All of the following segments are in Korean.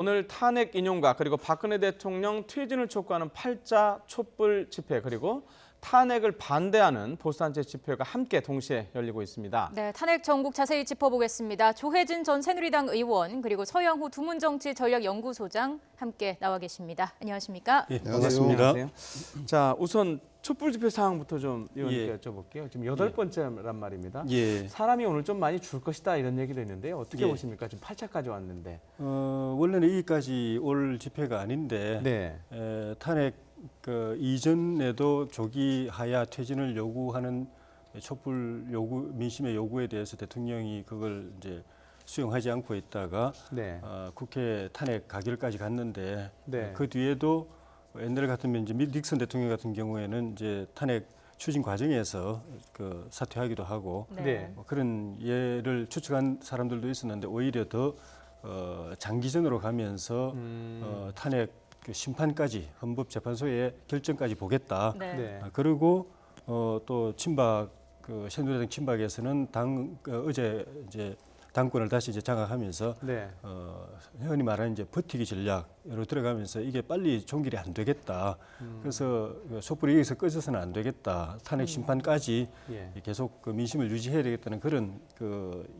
오늘 탄핵 인용과 그리고 박근혜 대통령 퇴진을 촉구하는 8자 촛불 집회 그리고 탄핵을 반대하는 보수단체 집회가 함께 동시에 열리고 있습니다. 네, 탄핵 전국 자세히 짚어보겠습니다. 조혜진 전 새누리당 의원 그리고 서영호 두문정치전략연구소장 함께 나와 계십니다. 안녕하십니까? 예, 반갑습니다. 안녕하세요. 자, 우선 촛불 집회 상황부터 좀 의원님께 예. 여쭤볼게요. 지금 8번째란 말입니다. 예. 사람이 오늘 좀 많이 줄 것이다 이런 얘기도 있는데요. 어떻게 예. 보십니까? 지금 8차까지 왔는데. 원래는 여기까지 올 집회가 아닌데 네. 탄핵 이전에도 조기 하야 퇴진을 요구하는 촛불 요구 민심의 요구에 대해서 대통령이 그걸 이제 수용하지 않고 있다가 네. 국회 탄핵 가결까지 갔는데 네. 그 뒤에도 옛날 같으면 이제 닉슨 대통령 같은 경우에는 이제 탄핵 추진 과정에서 사퇴하기도 하고 네. 그런 예를 추측한 사람들도 있었는데 오히려 더 장기전으로 가면서 탄핵 심판까지 헌법재판소의 결정까지 보겠다. 네. 네. 그리고 또 친박 새누리당 친박에서는 어제 이제 당권을 다시 이제 장악하면서 네. 흔히 말하는 이제 버티기 전략으로 들어가면서 이게 빨리 종결이 안 되겠다. 그래서 촛불이 여기서 꺼져서는 안 되겠다. 탄핵 심판까지 예. 계속 민심을 유지해야 되겠다는 그런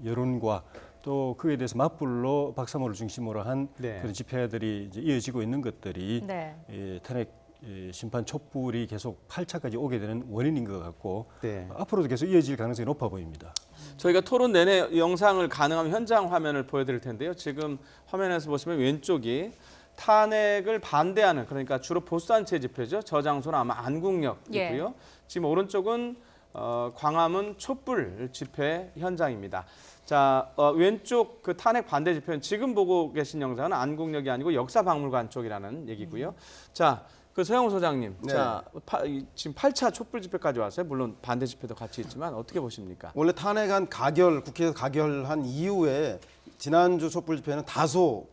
여론과 또 그에 대해서 맞불로 박사모를 중심으로 한 네. 그런 집회들이 이제 이어지고 있는 것들이 네. 탄핵 심판 촛불이 계속 8차까지 오게 되는 원인인 것 같고 네. 앞으로도 계속 이어질 가능성이 높아 보입니다. 저희가 토론 내내 영상을 가능하면 현장 화면을 보여드릴 텐데요. 지금 화면에서 보시면 왼쪽이 탄핵을 반대하는 그러니까 주로 보수단체 집회죠. 저 장소는 아마 안국역이고요. 예. 지금 오른쪽은 광화문 촛불 집회 현장입니다. 자, 왼쪽 그 탄핵 반대 집회는 지금 보고 계신 영상은 안국역이 아니고 역사박물관 쪽이라는 얘기고요. 자, 그 서영호 소장님, 네. 자 지금 8차 촛불 집회까지 왔어요. 물론 반대 집회도 같이 있지만 어떻게 보십니까? 원래 탄핵안 국회에서 가결한 이후에 지난주 촛불 집회는 다소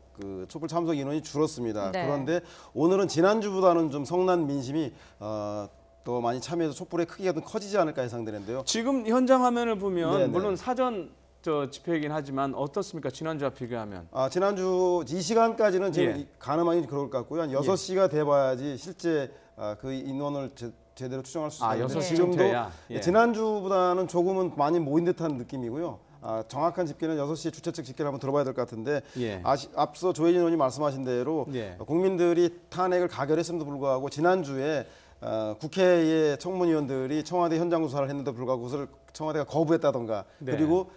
촛불 참석 인원이 줄었습니다. 네. 그런데 오늘은 지난주보다는 좀 성난 민심이 더 많이 참여해서 촛불의 크기가 좀 커지지 않을까 예상되는데요. 지금 현장 화면을 보면 네네. 물론 사전 집회이긴 하지만 어떻습니까? 지난주와 비교하면. 지난주 이 시간까지는 지금 예. 가늠하기 그럴 것 같고요. 한 6시가 돼봐야지 실제 그 인원을 제대로 추정할 수 있는데 6시쯤 지금도 돼야. 예. 지난주보다는 조금은 많이 모인 듯한 느낌이고요. 정확한 집계는 6시에 주최 측 집계를 한번 들어봐야 될 것 같은데 예. 앞서 조혜진 의원이 말씀하신 대로 예. 국민들이 탄핵을 가결했음에도 불구하고 지난주에 국회의 청문위원들이 청와대 현장 조사를 했는데도 불구하고 그것을 청와대가 거부했다던가 네. 그리고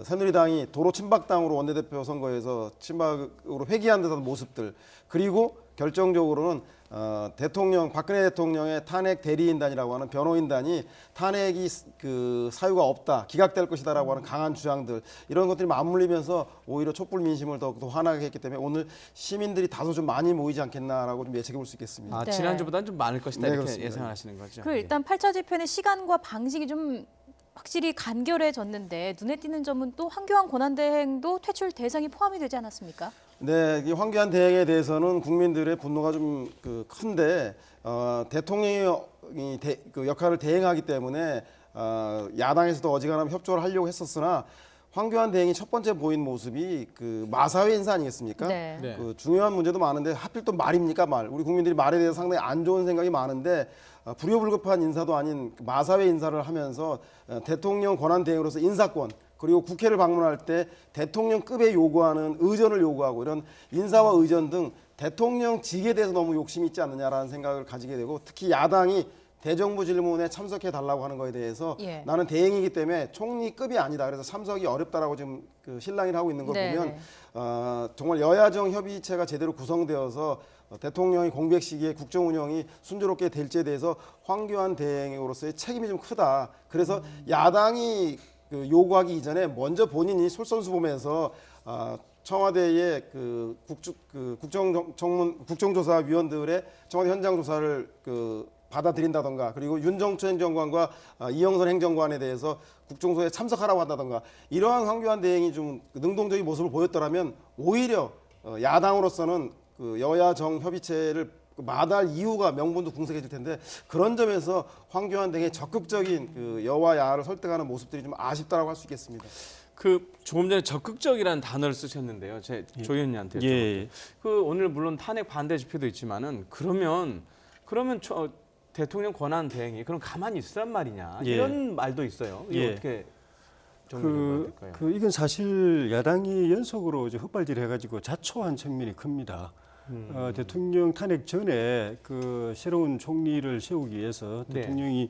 새누리당이 도로 친박당으로 원내대표 선거에서 친박으로 회귀한 듯한 모습들 그리고 결정적으로는 박근혜 대통령의 탄핵 대리인단이라고 하는 변호인단이 탄핵이 사유가 없다 기각될 것이다라고 하는 강한 주장들 이런 것들이 맞물리면서 오히려 촛불 민심을 더 화나게 했기 때문에 오늘 시민들이 다소 좀 많이 모이지 않겠나라고 좀 예측해 볼 수 있겠습니다. 네. 지난주보다는 좀 많을 것이다 네, 이렇게 그렇습니다. 예상하시는 거죠. 그 일단 8차 집회는 시간과 방식이 좀 확실히 간결해졌는데 눈에 띄는 점은 또 황교안 권한대행도 퇴출 대상이 포함이 되지 않았습니까? 네, 이 황교안 대행에 대해서는 국민들의 분노가 좀 큰데 대통령이 그 역할을 대행하기 때문에 야당에서도 어지간하면 협조를 하려고 했었으나 황교안 대행이 첫 번째 보인 모습이 마사회 인사 아니겠습니까? 네. 네. 중요한 문제도 많은데 하필 또 말입니까 말? 우리 국민들이 말에 대해서 상당히 안 좋은 생각이 많은데 불효불급한 인사도 아닌 마사회 인사를 하면서 대통령 권한 대행으로서 인사권 그리고 국회를 방문할 때 대통령급에 요구하는 의전을 요구하고 이런 인사와 의전 등 대통령직에 대해서 너무 욕심이 있지 않느냐라는 생각을 가지게 되고 특히 야당이 대정부 질문에 참석해 달라고 하는 거에 대해서 예. 나는 대행이기 때문에 총리급이 아니다. 그래서 참석이 어렵다라고 지금 실랑이를 하고 있는 걸 네, 보면 네. 정말 여야정 협의체가 제대로 구성되어서 대통령이 공백 시기에 국정 운영이 순조롭게 될지에 대해서 황교안 대행으로서의 책임이 좀 크다. 그래서 야당이 요구하기 이전에 먼저 본인이 솔선수범해서 청와대의 국정조사위원들의 청와대 현장 조사를 받아들인다던가 그리고 윤정초 행정관과 이영선 행정관에 대해서 국정조사에 참석하라고 한다던가 이러한 황교안 대행이 좀 능동적인 모습을 보였더라면 오히려 야당으로서는 여야정 협의체를 마다할 이유가 명분도 궁색해질 텐데 그런 점에서 황교안 등의 적극적인 여와 야를 설득하는 모습들이 좀 아쉽다라고 할 수 있겠습니다. 그 조금 전에 적극적이라는 단어를 쓰셨는데요. 제 조 의원님한테 예. 그 오늘 물론 탄핵 반대 집회도 있지만은 그러면 대통령 권한 대행이 그럼 가만히 있으란 말이냐 예. 이런 말도 있어요. 이거 예. 어떻게 정리해야 될까요? 이건 사실 야당이 연속으로 이제 헛발질을 해가지고 자초한 측면이 큽니다. 대통령 탄핵 전에 그 새로운 총리를 세우기 위해서 네. 대통령이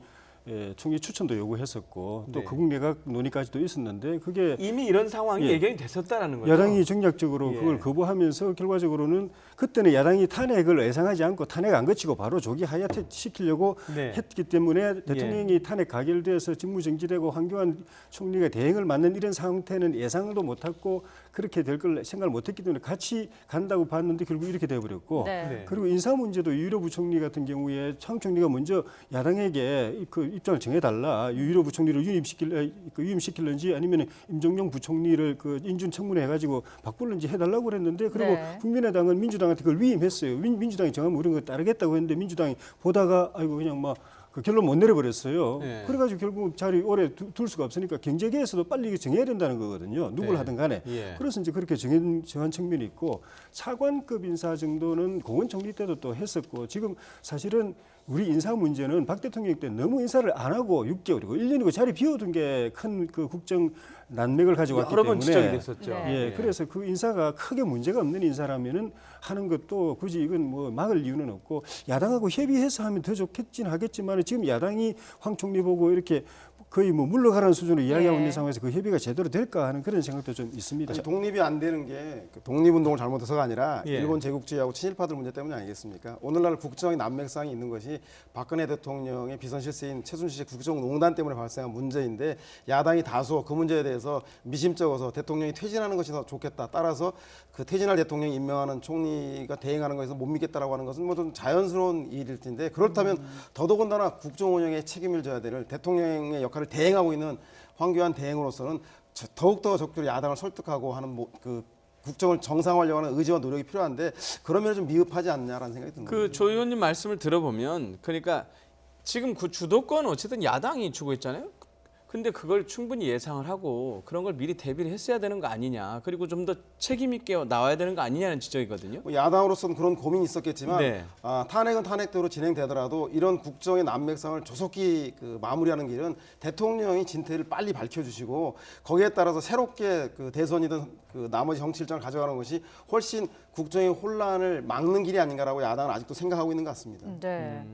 총리 추천도 요구했었고 또 네. 극내각 논의까지도 있었는데 그게 이미 이런 상황이 예. 예견이 됐었다라는 거죠. 야당이 정략적으로 예. 그걸 거부하면서 결과적으로는 그때는 야당이 탄핵을 예상하지 않고 탄핵 안 거치고 바로 조기 하야시키려고 네. 했기 때문에 대통령이 탄핵 가결돼서 직무정지되고 황교안 총리가 대행을 맡는 이런 상태는 예상도 못했고 그렇게 될 걸 생각을 못했기 때문에 같이 간다고 봤는데 결국 이렇게 돼버렸고 네. 네. 그리고 인사 문제도 유일호 부총리 같은 경우에 황 총리가 먼저 야당에게 그 입장을 정해달라 유일호 부총리를 유임시킬는지 아니면 임종용 부총리를 그 인준 청문회 해가지고 바꿀는지 해달라고 그랬는데 그리고 네. 국민의당은 민주당한테 그걸 위임했어요. 민주당이 정하면 우리는 그거 따르겠다고 했는데 민주당이 보다가 아이고 그냥 막 그 결론 못 내려버렸어요. 네. 그래가지고 결국 자리 오래 둘 수가 없으니까 경제계에서도 빨리 이거 정해야 된다는 거거든요. 누굴 네. 하든 간에. 예. 그래서 이제 그렇게 정한 측면이 있고 차관급 인사 정도는 고원 총리 때도 또 했었고 지금 사실은 우리 인사 문제는 박 대통령 때 너무 인사를 안 하고 6개월이고 1년이고 자리 비워둔 게 큰 그 국정 난맥을 가져왔기 여러 번 지적이 때문에 됐었죠. 네. 예, 그래서 그 인사가 크게 문제가 없는 인사라면은 하는 것도 굳이 이건 뭐 막을 이유는 없고 야당하고 협의해서 하면 더 좋겠긴 하겠지만 지금 야당이 황 총리 보고 이렇게 거의 뭐 물러가라는 수준으로 이야기하고 예. 있는 상황에서 그 협의가 제대로 될까 하는 그런 생각도 좀 있습니다. 아니, 독립이 안 되는 게그 독립운동을 잘못해서가 아니라 예. 일본 제국주의하고 친일파들 문제 때문이 아니겠습니까? 오늘날 국정의 난맥상이 있는 것이 박근혜 대통령의 비선실세인 최순실의 국정농단 때문에 발생한 문제인데 야당이 다소 그 문제에 대해서 미심쩍어서 대통령이 퇴진하는 것이 더 좋겠다. 따라서 그 퇴진할 대통령이 임명하는 총리가 대행하는 것에서 못 믿겠다라고 하는 것은 뭐 좀 자연스러운 일일 텐데 그렇다면 더더군다나 국정 운영에 책임을 져야 될 대통령의 역할을 대행하고 있는 황교안 대행으로서는 더욱더 적극적으로 야당을 설득하고 하는 그 국정을 정상화하려고 하는 의지와 노력이 필요한데 그러면 좀 미흡하지 않냐라는 생각이 듭니다. 그 조 의원님 말씀을 들어보면 그러니까 지금 그 주도권 어쨌든 야당이 주고 있잖아요. 근데 그걸 충분히 예상을 하고 그런 걸 미리 대비를 했어야 되는 거 아니냐. 그리고 좀 더 책임 있게 나와야 되는 거 아니냐는 지적이거든요. 뭐 야당으로서는 그런 고민이 있었겠지만 네. 탄핵은 탄핵대로 진행되더라도 이런 국정의 난맥상을 조속히 그 마무리하는 길은 대통령이 진퇴를 빨리 밝혀주시고 거기에 따라서 새롭게 그 대선이든 그 나머지 정치 일정을 가져가는 것이 훨씬 국정의 혼란을 막는 길이 아닌가라고 야당은 아직도 생각하고 있는 것 같습니다. 네.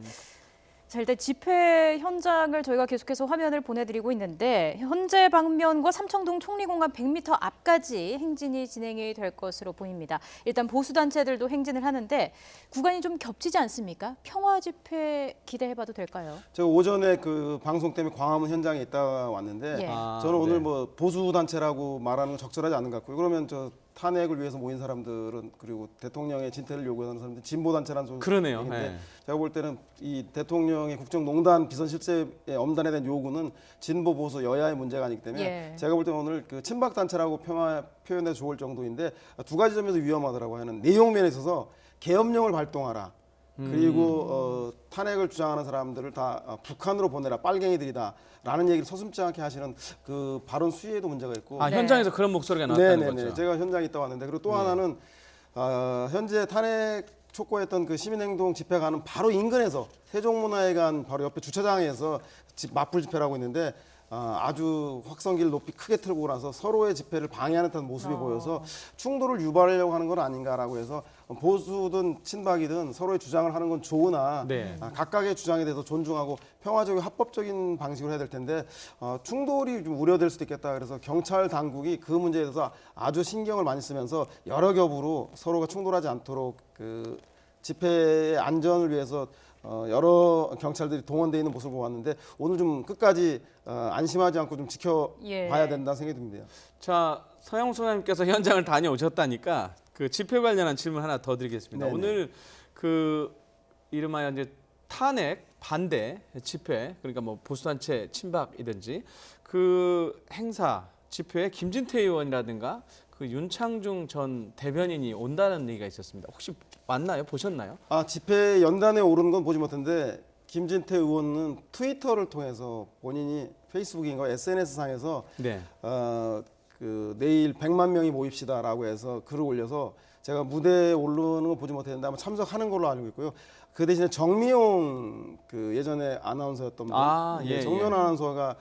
자, 일단 집회 현장을 저희가 계속해서 화면을 보내드리고 있는데 현재 방면과 삼청동 총리공간 100m 앞까지 행진이 진행이 될 것으로 보입니다. 일단 보수단체들도 행진을 하는데 구간이 좀 겹치지 않습니까? 평화 집회 기대해봐도 될까요? 제가 오전에 그 방송 때문에 광화문 현장에 있다가 왔는데 예. 저는 오늘 네. 뭐 보수 단체라고 말하는 건 적절하지 않은 것 같고요. 그러면 저 탄핵을 위해서 모인 사람들은 그리고 대통령의 진퇴를 요구하는 사람들 진보 단체라는 소리 그러네요. 얘기인데 네. 제가 볼 때는 이 대통령의 국정농단 비선실세의 엄단에 대한 요구는 진보 보수 여야의 문제가 아니기 때문에 예. 제가 볼 때는 오늘 그 친박 단체라고 표현해 좋을 정도인데 두 가지 점에서 위험하더라고 하는 내용 면에 있어서 계엄령을 발동하라. 그리고 탄핵을 주장하는 사람들을 다 북한으로 보내라 빨갱이들이다라는 얘기를 서슴지 않게 하시는 그 발언 수위에도 문제가 있고 아 네. 현장에서 그런 목소리가 나왔다는 네네네. 거죠. 제가 현장에 있다 왔는데 그리고 또 하나는 현재 탄핵 촉구했던 그 시민행동 집회 가는 바로 인근에서 세종문화회관 바로 옆에 주차장에서 맞불 집회를 하고 있는데 아주 확성기를 높이 크게 틀고 나서 서로의 집회를 방해하는 듯한 모습이 보여서 충돌을 유발하려고 하는 건 아닌가라고 해서 보수든 친박이든 서로의 주장을 하는 건 좋으나 네. 각각의 주장에 대해서 존중하고 평화적이고 합법적인 방식으로 해야 될 텐데 충돌이 좀 우려될 수도 있겠다. 그래서 경찰 당국이 그 문제에 대해서 아주 신경을 많이 쓰면서 여러 겹으로 서로가 충돌하지 않도록 그 집회의 안전을 위해서 여러 경찰들이 동원되어 있는 모습을 보았는데 오늘 좀 끝까지 안심하지 않고 좀 지켜봐야 예. 된다 생각이 듭니다. 자 서영우 소장님께서 현장을 다녀오셨다니까 그 집회 관련한 질문 하나 더 드리겠습니다. 네네. 오늘 그 이름하여 이제 탄핵 반대 집회 그러니까 뭐 보수단체 친박이든지 그 행사 집회에 김진태 의원이라든가 그 윤창중 전 대변인이 온다는 얘기가 있었습니다. 혹시 맞나요? 보셨나요? 집회 연단에 오르는 건 보지 못했는데 김진태 의원은 트위터를 통해서 본인이 페이스북인가 SNS 상에서 네. 그 내일 100만 명이 모입시다라고 해서 글을 올려서 제가 무대에 오르는 거 보지 못했는데 아마 참석하는 걸로 알고 있고요. 그 대신에 정미용 그 예전에 아나운서였던 분, 정미용 아나운서가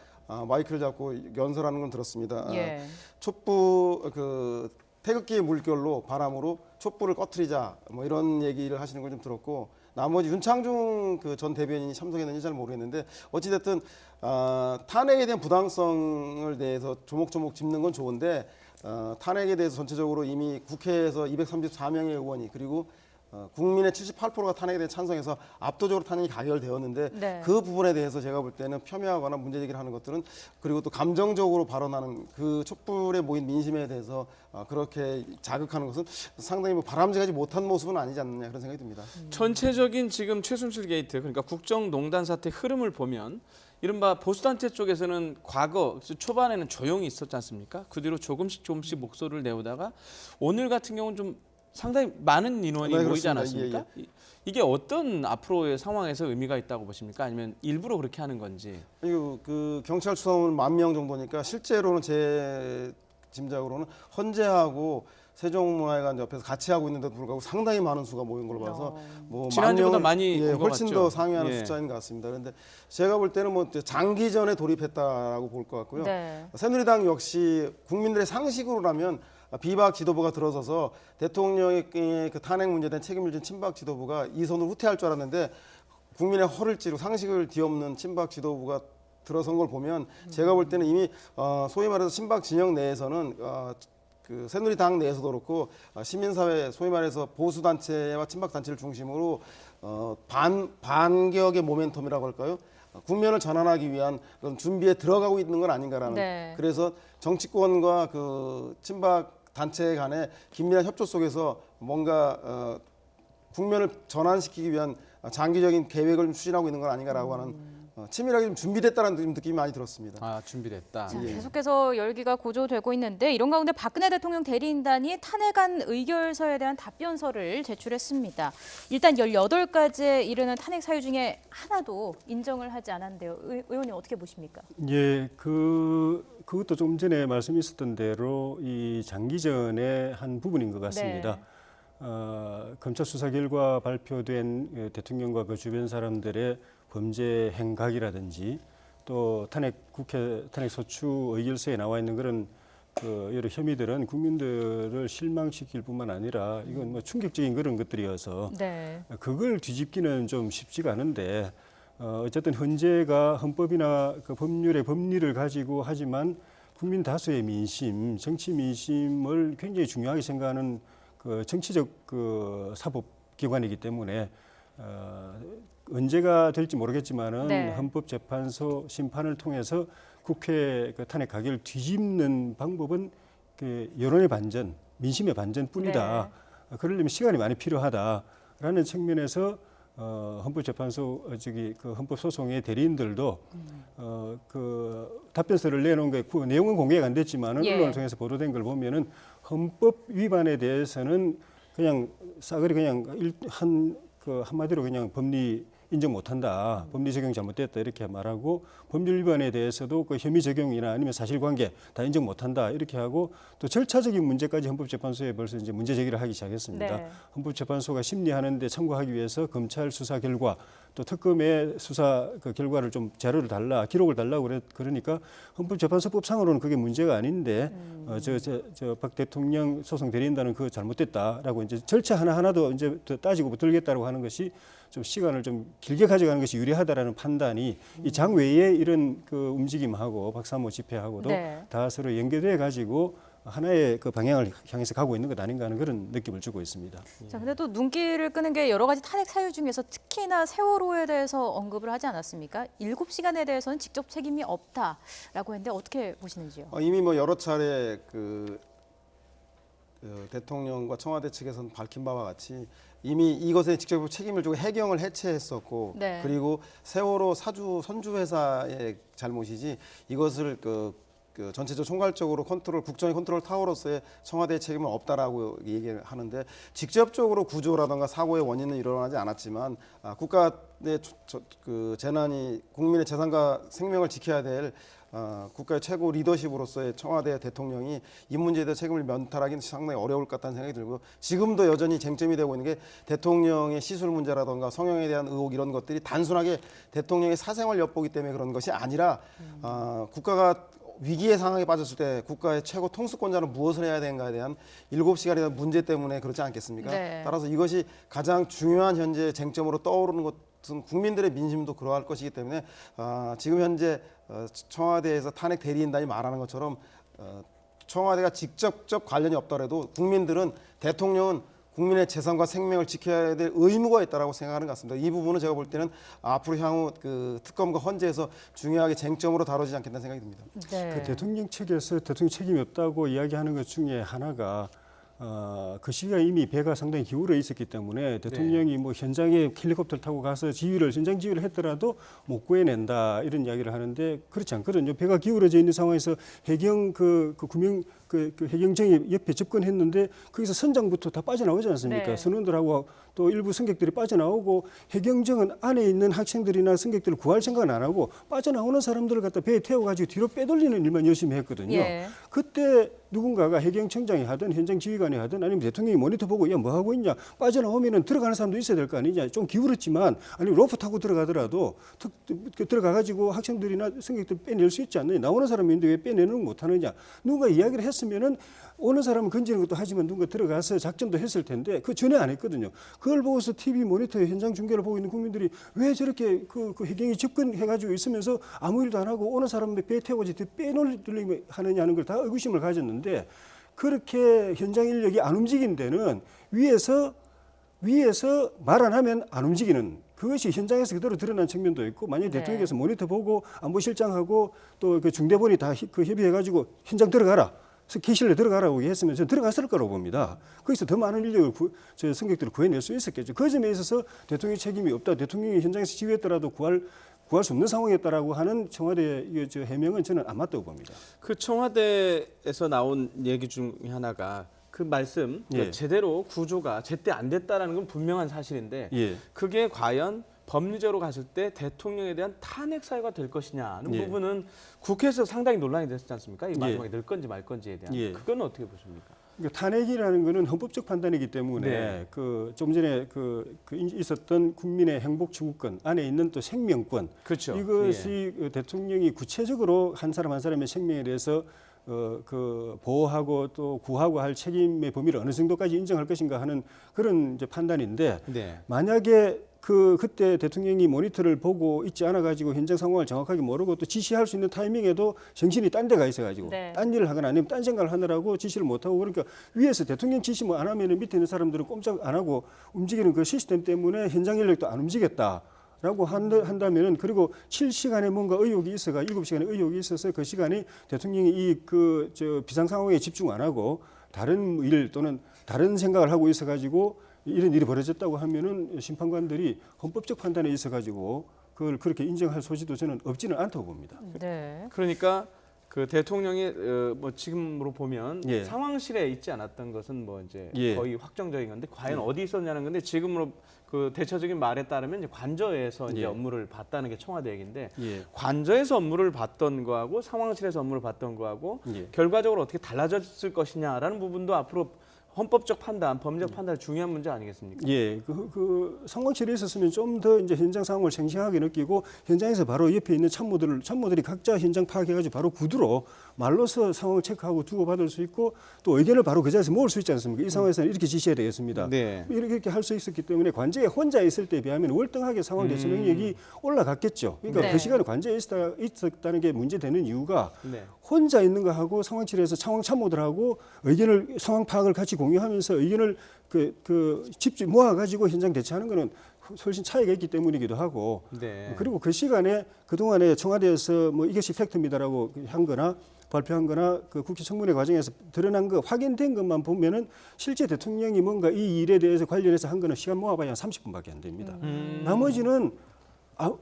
마이크를 잡고 연설하는 건 들었습니다. 예. 촛불 그 태극기의 물결로 바람으로 촛불을 꺼트리자 뭐 이런 얘기를 하시는 걸 좀 들었고 나머지 윤창중 그 전 대변인이 참석했는지 잘 모르겠는데 어찌됐든 탄핵에 대한 부당성을 대해서 조목조목 짚는 건 좋은데 탄핵에 대해서 전체적으로 이미 국회에서 234명의 의원이 그리고 국민의 78%가 탄핵에 대해 찬성해서 압도적으로 탄핵이 가결되었는데 네. 그 부분에 대해서 제가 볼 때는 폄훼하거나 문제 제기를 하는 것들은 그리고 또 감정적으로 발언하는 그 촛불에 모인 민심에 대해서 그렇게 자극하는 것은 상당히 뭐 바람직하지 못한 모습은 아니지 않느냐 그런 생각이 듭니다. 전체적인 지금 최순실 게이트 그러니까 국정농단 사태 흐름을 보면 이른바 보수단체 쪽에서는 과거 초반에는 조용히 있었지 않습니까? 그 뒤로 조금씩 목소리를 내오다가 오늘 같은 경우는 좀 상당히 많은 인원이 네, 모이지 그렇습니다. 않았습니까? 이게 어떤 앞으로의 상황에서 의미가 있다고 보십니까? 아니면 일부러 그렇게 하는 건지? 그리고 그 경찰 수사원 10,000명 정도니까 실제로는 제 짐작으로는 헌재하고 세종문화회관 옆에서 같이 하고 있는데도 불구하고 상당히 많은 수가 모인 걸로 봐서 뭐 지난주보다 많이 온 것 훨씬 같죠? 더 상회하는 예. 숫자인 것 같습니다. 그런데 제가 볼 때는 뭐 장기전에 돌입했다라고 볼 것 같고요. 네. 새누리당 역시 국민들의 상식으로라면 비박 지도부가 들어서서 대통령의 그 탄핵 문제에 대한 책임을 진 친박 지도부가 이 손으로 후퇴할 줄 알았는데 국민의 허를 찌르고 상식을 뒤엎는 친박 지도부가 들어선 걸 보면 제가 볼 때는 이미 소위 말해서 친박 진영 내에서는 그 새누리당 내에서도 그렇고 시민사회 소위 말해서 보수단체와 친박단체를 중심으로 반격의 모멘텀이라고 할까요? 국면을 전환하기 위한 그런 준비에 들어가고 있는 건 아닌가라는 네. 그래서 정치권과 그 친박 단체 간의 긴밀한 협조 속에서 뭔가 국면을 전환시키기 위한 장기적인 계획을 좀 추진하고 있는 건 아닌가라고 하는 치밀하게 좀 준비됐다는 느낌이 많이 들었습니다. 준비됐다. 자, 계속해서 열기가 고조되고 있는데 이런 가운데 박근혜 대통령 대리인단이 탄핵안 의결서에 대한 답변서를 제출했습니다. 일단 18가지에 이르는 탄핵 사유 중에 하나도 인정을 하지 않았는데요. 의원님 어떻게 보십니까? 예, 그것도 좀 전에 말씀 있었던 대로 이 장기전의 한 부분인 것 같습니다. 검찰 수사 결과 발표된 대통령과 그 주변 사람들의 범죄 행각이라든지 또 국회 탄핵 소추 의결서에 나와 있는 그런 그 여러 혐의들은 국민들을 실망시킬 뿐만 아니라 이건 뭐 충격적인 그런 것들이어서 그걸 뒤집기는 좀 쉽지가 않은데 어쨌든 헌재가 헌법이나 그 법률의 법리를 가지고 하지만 국민 다수의 민심, 정치 민심을 굉장히 중요하게 생각하는 그 정치적 그 사법기관이기 때문에 언제가 될지 모르겠지만은 헌법재판소 심판을 통해서 국회 그 탄핵 가결을 뒤집는 방법은 그 여론의 반전, 민심의 반전뿐이다. 그러려면 시간이 많이 필요하다라는 측면에서 헌법재판소 그 헌법소송의 대리인들도 그 답변서를 내놓은 게 그 내용은 공개가 안 됐지만은 언론을 통해서 보도된 걸 보면은 헌법 위반에 대해서는 그냥 싸그리 그냥 한마디로 그냥 법리 인정 못한다. 법리 적용 잘못됐다 이렇게 말하고 법률 위반에 대해서도 그 혐의 적용이나 아니면 사실관계 다 인정 못한다 이렇게 하고 또 절차적인 문제까지 헌법재판소에 벌써 이제 문제 제기를 하기 시작했습니다. 헌법재판소가 심리하는데 참고하기 위해서 검찰 수사 결과 또 특검의 수사 그 결과를 좀 자료를 달라 기록을 달라고 그러니까 헌법재판소법상으로는 그게 문제가 아닌데 박 대통령 소송 대리인단은 그거 잘못됐다라고 이제 절차 하나하나도 이제 따지고 들겠다고 하는 것이 좀 시간을 좀 길게 가져가는 것이 유리하다라는 판단이 이 장외의 이런 그 움직임하고 박사모 집회하고도 다 서로 연계돼 가지고 하나의 그 방향을 향해서 가고 있는 것 아닌가 하는 그런 느낌을 주고 있습니다. 자, 근데 또 눈길을 끄는 게 여러 가지 탄핵 사유 중에서 특히나 세월호에 대해서 언급을 하지 않았습니까? 7시간에 대해서는 직접 책임이 없다라고 했는데 어떻게 보시는지요? 이미 뭐 여러 차례 그 대통령과 청와대 측에서는 밝힌 바와 같이 이미 이것에 직접 책임을 지고 해경을 해체했었고 그리고 세월호 선주 회사의 잘못이지 이것을 그 그 전체적 총괄적으로 국정의 컨트롤 타워로서의 청와대의 책임은 없다라고 얘기를 하는데 직접적으로 구조라든가 사고의 원인은 일어나지 않았지만 국가 내 그 재난이 국민의 재산과 생명을 지켜야 될 국가의 최고 리더십으로서의 청와대 대통령이 이 문제에 대해 책임을 면탈하기는 상당히 어려울 것 같다는 생각이 들고 지금도 여전히 쟁점이 되고 있는 게 대통령의 시술 문제라든가 성형에 대한 의혹 이런 것들이 단순하게 대통령의 사생활 엿보기 때문에 그런 것이 아니라 국가가 위기의 상황에 빠졌을 때 국가의 최고 통수권자는 무엇을 해야 되는가에 대한 7시간에 대한 문제 때문에 그렇지 않겠습니까? 네. 따라서 이것이 가장 중요한 현재 쟁점으로 떠오르는 것은 국민들의 민심도 그러할 것이기 때문에 지금 현재 청와대에서 탄핵 대리인단이 말하는 것처럼 청와대가 직접적 관련이 없더라도 국민들은 대통령은 국민의 재산과 생명을 지켜야 될 의무가 있다라고 생각하는 것 같습니다. 이 부분은 제가 볼 때는 앞으로 향후 그 특검과 헌재에서 중요하게 쟁점으로 다뤄지지 않겠다는 생각이 듭니다. 네. 그 대통령 측에서 대통령 책임이 없다고 이야기하는 것 중에 하나가 그 시기가 이미 배가 상당히 기울어 있었기 때문에 대통령이 뭐 현장에 헬리콥터를 타고 가서 현장 지휘를 했더라도 못 구해낸다 이런 이야기를 하는데 그렇지 않거든요. 배가 기울어져 있는 상황에서 해경 그 해경정이 옆에 접근했는데 거기서 선장부터 다 빠져나오지 않습니까? 네. 선원들하고 또 일부 승객들이 빠져나오고 해경정은 안에 있는 학생들이나 승객들을 구할 생각은 안 하고 빠져나오는 사람들을 갖다 배에 태워가지고 뒤로 빼돌리는 일만 열심히 했거든요. 예. 그때 누군가가 해경청장이 하든 현장 지휘관이 하든 아니면 대통령이 모니터 보고 야 뭐 하고 있냐 빠져나오면은 들어가는 사람도 있어야 될 거 아니냐 좀 기울었지만 아니면 로프 타고 들어가더라도 들어가가지고 학생들이나 승객들 빼낼 수 있지 않느냐 나오는 사람이 있는데 왜 빼내는 못하느냐 누군가 이야기를 했으면은 오는 사람은 건지는 것도 하지만 누군가 들어가서 작전도 했을 텐데 그 전에 안 했거든요. 그걸 보고서 TV 모니터에 현장 중계를 보고 있는 국민들이 왜 저렇게 그 해경이 접근해가지고 있으면서 아무 일도 안 하고 오는 사람 배 태워가지고 빼돌리면 하느냐는 걸 다 의구심을 가졌는데 그렇게 현장 인력이 안 움직인 데는 위에서 말 안 하면 안 움직이는 그것이 현장에서 그대로 드러난 측면도 있고 만약에 네. 대통령께서 모니터 보고 안보실장하고 또 그 중대본이 다 협의해가지고 현장 들어가라. 기실에 들어가라고 했으면 저는 들어갔을 거라고 봅니다. 거기서 더 많은 인력을 승객들을 구해낼 수 있었겠죠. 그 점에 있어서 대통령의 책임이 없다. 대통령이 현장에서 지휘했더라도 구할 수 없는 상황이었다라고 하는 청와대의 해명은 저는 안 맞다고 봅니다. 그 청와대에서 나온 얘기 중에 하나가 그 말씀 예. 제대로 구조가 제때 안 됐다라는 건 분명한 사실인데 예. 그게 과연 법리적으로 갔을 때 대통령에 대한 탄핵 사유가 될 것이냐는 예. 부분은 국회에서 상당히 논란이 됐지 않습니까? 이 예. 마지막에 늘 건지 말 건지에 대한 예. 그건 어떻게 보십니까? 그러니까 탄핵이라는 것은 헌법적 판단이기 때문에 네. 좀 전에 있었던 국민의 행복 추구권 안에 있는 또 생명권 그렇죠. 이것이 대통령이 구체적으로 한 사람 한 사람의 생명에 대해서 보호하고 또 구하고 할 책임의 범위를 어느 정도까지 인정할 것인가 하는 그런 이제 판단인데 네. 만약에 그때 대통령이 모니터를 보고 있지 않아 가지고 현장 상황을 정확하게 모르고 또 지시할 수 있는 타이밍에도 정신이 딴 데가 있어 가지고 네. 딴 일을 하거나 아니면 딴 생각을 하느라고 지시를 못 하고 그러니까 위에서 대통령 지시 뭐 안 하면은 밑에 있는 사람들은 꼼짝 안 하고 움직이는 그 시스템 때문에 현장 인력도 안 움직였다. 라고 한다면은 그리고 7시간에 뭔가 의혹이 있어가 7시간에 의혹이 있어서 그 시간이 대통령이 비상 상황에 집중 안 하고 다른 일 또는 다른 생각을 하고 있어 가지고 이런 일이 벌어졌다고 하면은 심판관들이 헌법적 판단에 있어 가지고 그걸 그렇게 인정할 소지도 저는 없지는 않다고 봅니다. 네. 그러니까 그 대통령이 뭐 지금으로 보면 예. 상황실에 있지 않았던 것은 뭐 이제 예. 거의 확정적인 건데 과연 어디 있었냐는 건데 지금으로 그 대처적인 말에 따르면 이제 관저에서 이제 예. 업무를 봤다는 게 청와대 얘기인데 예. 관저에서 업무를 봤던 거하고 상황실에서 업무를 봤던 거하고 예. 결과적으로 어떻게 달라졌을 것이냐라는 부분도 앞으로 헌법적 판단, 법리적 판단 중요한 문제 아니겠습니까? 예, 그 상황실에 있었으면 좀 더 이제 현장 상황을 생생하게 느끼고 현장에서 바로 옆에 있는 참모들이 각자 현장 파악해가지고 바로 구두로 말로서 상황을 체크하고 주고받을 수 있고 또 의견을 바로 그 자리에서 모을 수 있지 않습니까? 이 상황에서는 이렇게 지시해야 되겠습니다. 네. 이렇게 할 수 있었기 때문에 관저에 혼자 있을 때에 비하면 월등하게 상황 대처 능력이 올라갔겠죠. 그러니까 네. 그 시간에 관저에 있었다는 게 문제되는 이유가 네. 혼자 있는 거하고 상황실에서 상황 참모들하고 상황 파악을 같이 공유하면서 의견을 집중 모아가지고 현장 대처하는 거는 훨씬 차이가 있기 때문이기도 하고 네. 그리고 그 시간에 그동안에 청와대에서 뭐 이것이 팩트입니다라고 한 거나 발표한 거나 그 국회 청문회 과정에서 드러난 거 확인된 것만 보면은 실제 대통령이 뭔가 이 일에 대해서 관련해서 한 거는 시간 모아봐야 한 30분밖에 안 됩니다. 나머지는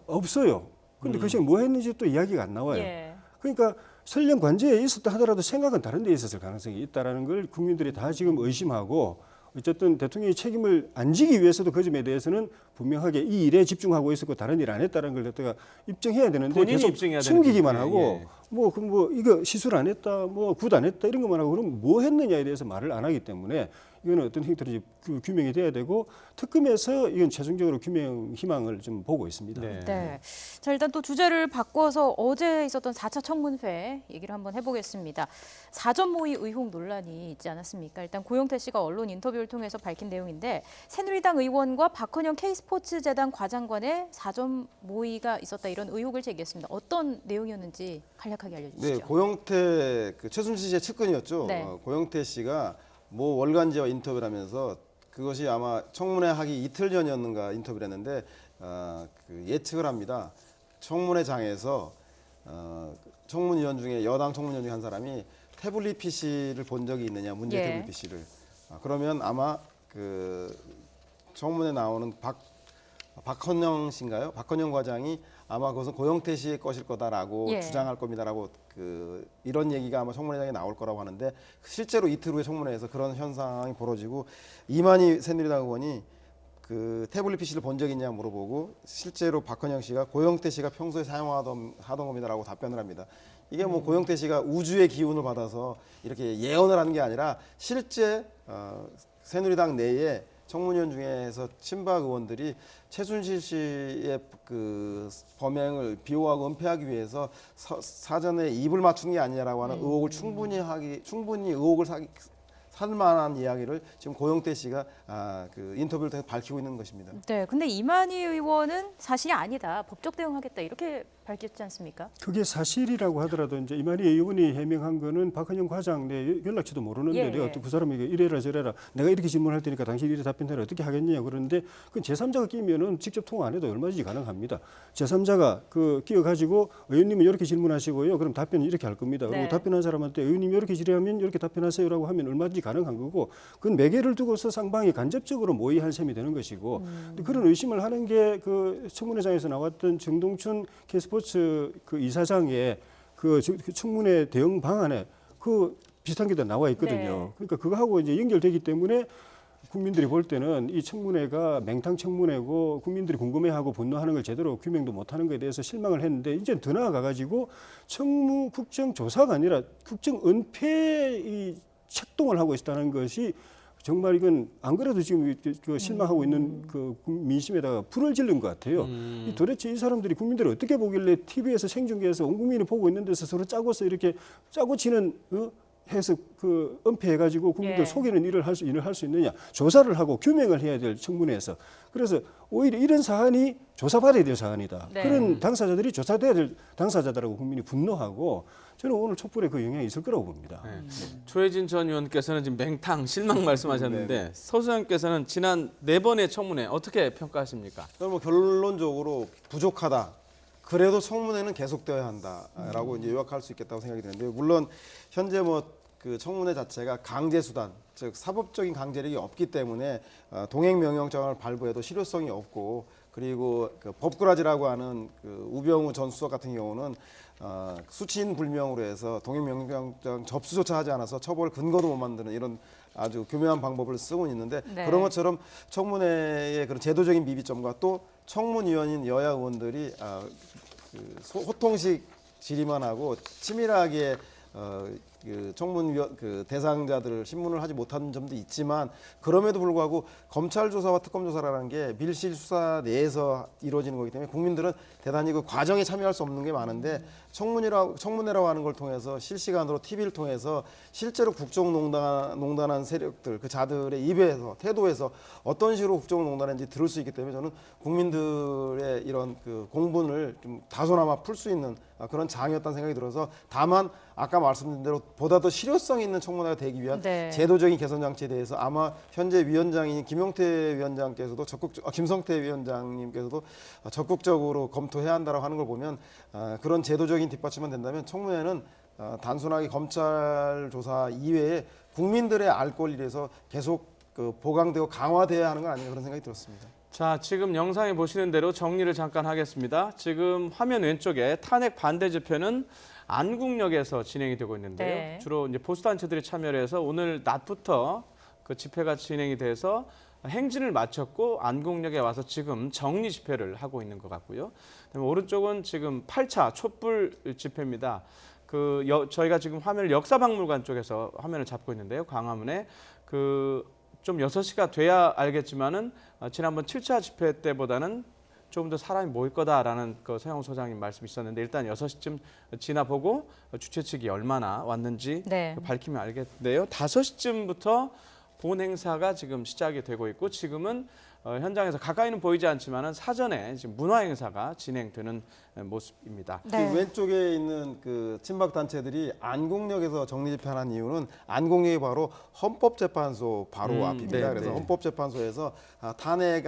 없어요. 그런데 그 시간 뭐 했는지 또 이야기가 안 나와요. 예. 그러니까 설령 관저에 있었다 하더라도 생각은 다른 데 있었을 가능성이 있다라는 걸 국민들이 다 지금 의심하고 어쨌든 대통령이 책임을 안 지기 위해서도 그 점에 대해서는 분명하게 이 일에 집중하고 있었고 다른 일 안 했다는 걸 갖다가 입증해야 되는데 본인이 계속 입증해야 숨기기만 되는 하고 예. 뭐 이거 시술 안 했다, 뭐 굿 안 했다 이런 것만 하고 그럼 뭐 했느냐에 대해서 말을 안 하기 때문에 이거는 어떤 형태로 이제 규명이 돼야 되고 특검에서 이건 최종적으로 규명 희망을 좀 보고 있습니다. 네. 네. 자, 일단 또 주제를 바꿔서 어제 있었던 4차 청문회 얘기를 한번 해보겠습니다. 사전 모의 의혹 논란이 있지 않았습니까? 일단 고영태 씨가 언론 인터뷰를 통해서 밝힌 내용인데 새누리당 의원과 박헌영 K스포츠재단 과장관의 사전 모의가 있었다 이런 의혹을 제기했습니다. 어떤 내용이었는지 간략하게 알려주시죠. 네, 고영태 그 최순실 씨의 측근이었죠. 네. 고영태 씨가 모 월간지와 인터뷰를 하면서 그것이 아마 청문회 하기 이틀 전이었는가 인터뷰를 했는데 그 예측을 합니다. 청문회장에서 청문위원 중에 여당 청문위원 중에 한 사람이 태블릿 PC를 본 적이 있느냐, 문제 예. 태블릿 PC를. 그러면 아마 그 청문회 나오는 박헌영 씨인가요? 박헌영 과장이 아마 그것은 고영태 씨의 것일 거다라고 예. 주장할 겁니다라고 이런 얘기가 아마 청문회장에 나올 거라고 하는데 실제로 이틀 후에 청문회에서 그런 현상이 벌어지고 이만희 새누리당 의원이 그 태블릿 PC를 본 적 있냐 물어보고 실제로 박헌영 씨가 고영태 씨가 평소에 사용하던 겁니다라고 답변을 합니다. 이게 뭐 고영태 씨가 우주의 기운을 받아서 이렇게 예언을 하는 게 아니라 실제 새누리당 내에 청문위원 중에서 친박 의원들이 최순실 씨의 그 범행을 비호하고 은폐하기 위해서 사전에 입을 맞춘 게 아니냐라고 하는 의혹을 충분히 의혹을 살 만한 이야기를 지금 고영태 씨가 그 인터뷰를 통해 밝히고 있는 것입니다. 네, 근데 이만희 의원은 사실이 아니다. 법적 대응하겠다 이렇게 밝혔지 않습니까? 그게 사실이라고 하더라도 이제 이만희 의원이 해명한 거는 박헌영 과장 내 연락처도 모르는데 예, 내가 예. 또 그 사람에게 이래라 저래라 내가 이렇게 질문할 테니까 당신이 이래 답변해라 어떻게 하겠냐 그러는데 그 제3자가 끼면은 직접 통화 안 해도 얼마든지 가능합니다. 제3자가 그 끼어 가지고 의원님은 이렇게 질문하시고요. 그럼 답변은 이렇게 할 겁니다. 그리고 네. 답변한 사람한테 의원님이 이렇게 질의하면 이렇게 답변하세요라고 하면 얼마든지 가능한 거고 그건 매개를 두고서 상방이 간접적으로 모의할 셈이 되는 것이고 근데 그런 의심을 하는 게 그 청문회장에서 나왔던 정동춘 K스포츠 그 이사장의 그 청문회 대응 방안에 그 비슷한 게 다 나와 있거든요. 네. 그러니까 그거하고 이제 연결되기 때문에 국민들이 볼 때는 이 청문회가 맹탕 청문회고 국민들이 궁금해하고 분노하는 걸 제대로 규명도 못하는 것에 대해서 실망을 했는데 이제 더 나아가가지고 청무 국정조사가 아니라 국정 은폐 이 책동을 하고 있다는 것이 정말 이건 안 그래도 지금 그 실망하고 있는 그 민심에다가 불을 지른 것 같아요. 도대체 이 사람들이 국민들이 어떻게 보길래 TV에서 생중계에서 온 국민이 보고 있는 데서 서로 짜고서 이렇게 짜고 치는 해서 그 은폐해가지고 국민들 예. 속이는 일을 할 수 있느냐 조사를 하고 규명을 해야 될 청문회에서 그래서 오히려 이런 사안이 조사받아야 될 사안이다. 네. 그런 당사자들이 조사돼야 될 당사자들하고 국민이 분노하고 저는 오늘 촛불에 그 영향이 있을 거라고 봅니다. 네. 조혜진 전 의원께서는 지금 맹탕 실망 말씀하셨는데 서수영께서는 지난 4번의 청문회 어떻게 평가하십니까? 저는 뭐 결론적으로 부족하다. 그래도 청문회는 계속되어야 한다라고 이제 요약할 수 있겠다고 생각이 드는데 물론 현재 뭐 그 청문회 자체가 강제 수단 즉 사법적인 강제력이 없기 때문에 동행 명령장을 발부해도 실효성이 없고 그리고 그 법꾸라지라고 하는 그 우병우 전 수석 같은 경우는 수치인 불명으로 해서 동행 명령장 접수조차 하지 않아서 처벌 근거도 못 만드는 이런 아주 교묘한 방법을 쓰고 있는데 네. 그런 것처럼 청문회의 그런 제도적인 미비점과 또 청문위원인 여야 의원들이 호통식 질의만 하고 치밀하게 그 청문위원 그 대상자들을 신문을 하지 못한 점도 있지만 그럼에도 불구하고 검찰 조사와 특검 조사라는 게 밀실 수사 내에서 이루어지는 거기 때문에 국민들은 대단히 그 과정에 참여할 수 없는 게 많은데 청문회라고 하는 걸 통해서 실시간으로 TV를 통해서 실제로 국정농단한 세력들 그 자들의 입에서 태도에서 어떤 식으로 국정농단했는지 들을 수 있기 때문에 저는 국민들의 이런 그 공분을 좀 다소나마 풀 수 있는 그런 장이었다는 생각이 들어서 다만 아까 말씀드린 대로 보다 더 실효성 있는 청문회가 되기 위한 네. 제도적인 개선 장치에 대해서 아마 현재 위원장인 김용태 위원장께서도 김성태 위원장님께서도 적극적으로 검토해야 한다고 하는 걸 보면 그런 제도적인 뒷받침만 된다면 청문회는 단순하게 검찰 조사 이외에 국민들의 알 권리에서 계속 그 보강되고 강화돼야 하는 건 아닌가 그런 생각이 들었습니다. 자, 지금 영상에 보시는 대로 정리를 잠깐 하겠습니다. 지금 화면 왼쪽에 탄핵 반대 지표는 안국역에서 진행이 되고 있는데요. 네. 주로 이제 보수단체들이 참여를 해서 오늘 낮부터 그 집회가 진행이 돼서 행진을 마쳤고 안국역에 와서 지금 정리 집회를 하고 있는 것 같고요. 그다음에 오른쪽은 지금 8차 촛불 집회입니다. 저희가 지금 화면을 역사박물관 쪽에서 화면을 잡고 있는데요. 광화문에 좀 6시가 돼야 알겠지만은 지난번 7차 집회 때보다는 조금 더 사람이 모일 거다라는 서영호 소장님 말씀이 있었는데 일단 6시쯤 지나보고 주최 측이 얼마나 왔는지 네. 밝히면 알겠는데요. 5시쯤부터 본 행사가 지금 시작이 되고 있고 지금은 현장에서 가까이는 보이지 않지만은 사전에 지금 문화 행사가 진행되는 모습입니다. 네. 이 왼쪽에 있는 그 친박 단체들이 안국역에서 정리 집회하는 이유는 안국역이 바로 헌법재판소 바로 앞입니다. 네, 그래서 네. 헌법재판소에서 탄핵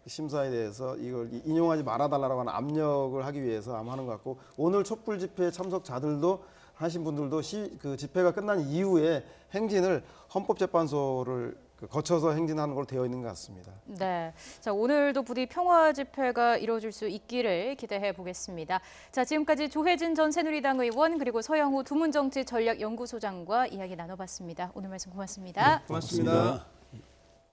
심사에 대해서 이걸 인용하지 말아달라고 하는 압력을 하기 위해서 아마 하는 것 같고 오늘 촛불 집회 참석자들도 하신 분들도 그 집회가 끝난 이후에 행진을 헌법재판소를 거쳐서 행진하는 걸로 되어 있는 것 같습니다. 네. 자, 오늘도 부디 평화 집회가 이루어질 수 있기를 기대해 보겠습니다. 자, 지금까지 조혜진 전 새누리당 의원 그리고 서영호 두문정치전략연구소장과 이야기 나눠봤습니다. 오늘 말씀 고맙습니다. 고맙습니다.